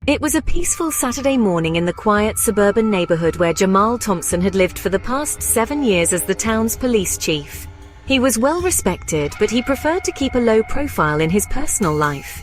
It was a peaceful Saturday morning in the quiet suburban neighborhood where Jamal Thompson had lived for the past 7 years as the town's police chief. He was well respected, but he preferred to keep a low profile in his personal life.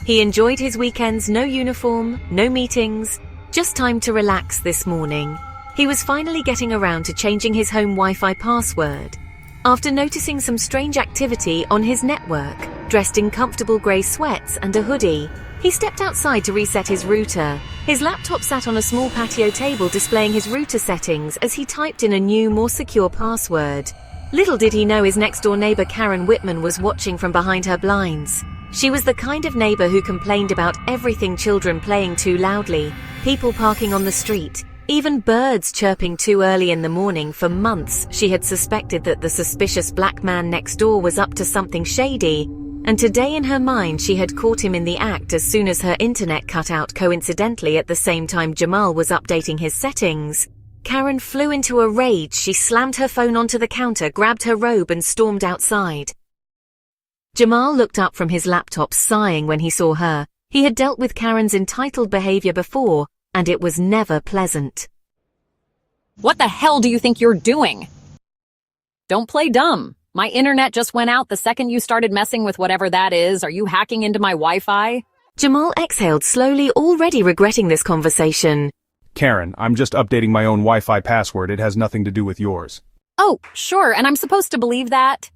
He enjoyed his weekends, no uniform, no meetings, just time to relax this morning. He was finally getting around to changing his home Wi-Fi password. After noticing some strange activity on his network, dressed in comfortable grey sweats and a hoodie, he stepped outside to reset his router. His laptop sat on a small patio table displaying his router settings as he typed in a new, more secure password. Little did he know his next-door neighbor Karen Whitman was watching from behind her blinds. She was the kind of neighbor who complained about everything: children playing too loudly, people parking on the street, even birds chirping too early in the morning. For months, she had suspected that the suspicious black man next door was up to something shady, and today in her mind she had caught him in the act as soon as her internet cut out coincidentally at the same time Jamal was updating his settings. Karen flew into a rage. She slammed her phone onto the counter, grabbed her robe and stormed outside. Jamal looked up from his laptop, sighing when he saw her. He had dealt with Karen's entitled behavior before, and it was never pleasant. What the hell do you think you're doing? Don't play dumb. My internet just went out the second you started messing with whatever that is. Are you hacking into my Wi-Fi? Jamal exhaled slowly, already regretting this conversation. Karen, I'm just updating my own Wi-Fi password. It has nothing to do with yours. Oh, sure, and I'm supposed to believe that?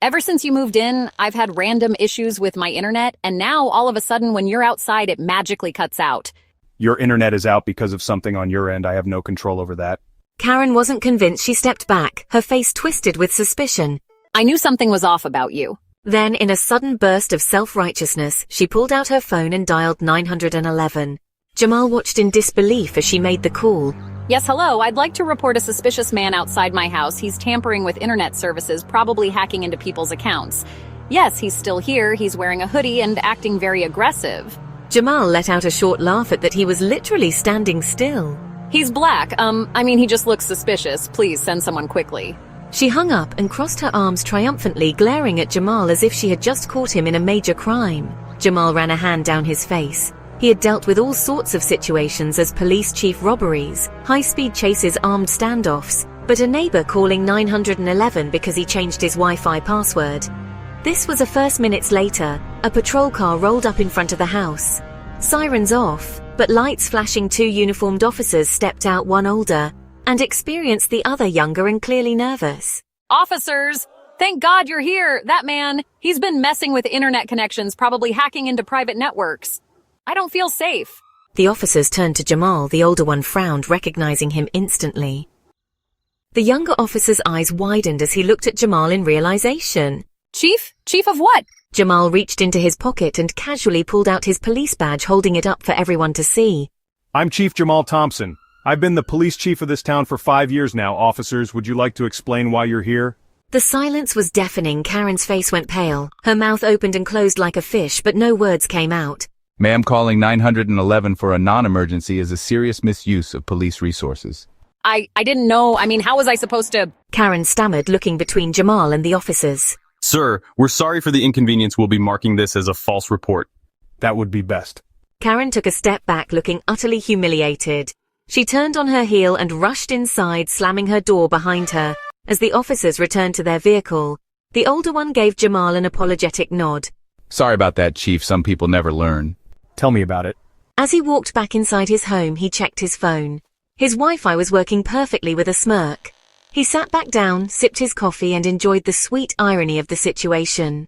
Ever since you moved in, I've had random issues with my internet, and now all of a sudden when you're outside it magically cuts out. Your internet is out because of something on your end. I have no control over that. Karen wasn't convinced. She stepped back, her face twisted with suspicion. I knew something was off about you. Then, in a sudden burst of self-righteousness, she pulled out her phone and dialed 911. Jamal watched in disbelief as she made the call. Yes, hello, I'd like to report a suspicious man outside my house. He's tampering with internet services, probably hacking into people's accounts. Yes, he's still here. He's wearing a hoodie and acting very aggressive. Jamal let out a short laugh at that. He was literally standing still. He's black. He just looks suspicious. Please send someone quickly. She hung up and crossed her arms triumphantly, glaring at Jamal as if she had just caught him in a major crime. Jamal ran a hand down his face. He had dealt with all sorts of situations as police chief: robberies, high-speed chases, armed standoffs, but a neighbor calling 911 because he changed his Wi-Fi password. This was a first. Minutes later, a patrol car rolled up in front of the house. Sirens off, but lights flashing. 2 uniformed officers stepped out, one older and experienced, the other younger and clearly nervous. Officers! Thank God you're here! That man, he's been messing with internet connections, probably hacking into private networks. I don't feel safe. The officers turned to Jamal. The older one frowned, recognizing him instantly. The younger officer's eyes widened as he looked at Jamal in realization. Chief? Chief of what? Jamal reached into his pocket and casually pulled out his police badge, holding it up for everyone to see. I'm Chief Jamal Thompson. I've been the police chief of this town for 5 years now. Officers, would you like to explain why you're here? The silence was deafening. Karen's face went pale. Her mouth opened and closed like a fish, but no words came out. Ma'am, calling 911 for a non-emergency is a serious misuse of police resources. I didn't know. How was I supposed to? Karen stammered, looking between Jamal and the officers. Sir, we're sorry for the inconvenience. We'll be marking this as a false report. That would be best. Karen took a step back, looking utterly humiliated. She turned on her heel and rushed inside, slamming her door behind her. As the officers returned to their vehicle, the older one gave Jamal an apologetic nod. Sorry about that, Chief. Some people never learn. Tell me about it. As he walked back inside his home, he checked his phone. His Wi-Fi was working perfectly with a smirk. He sat back down, sipped his coffee and enjoyed the sweet irony of the situation.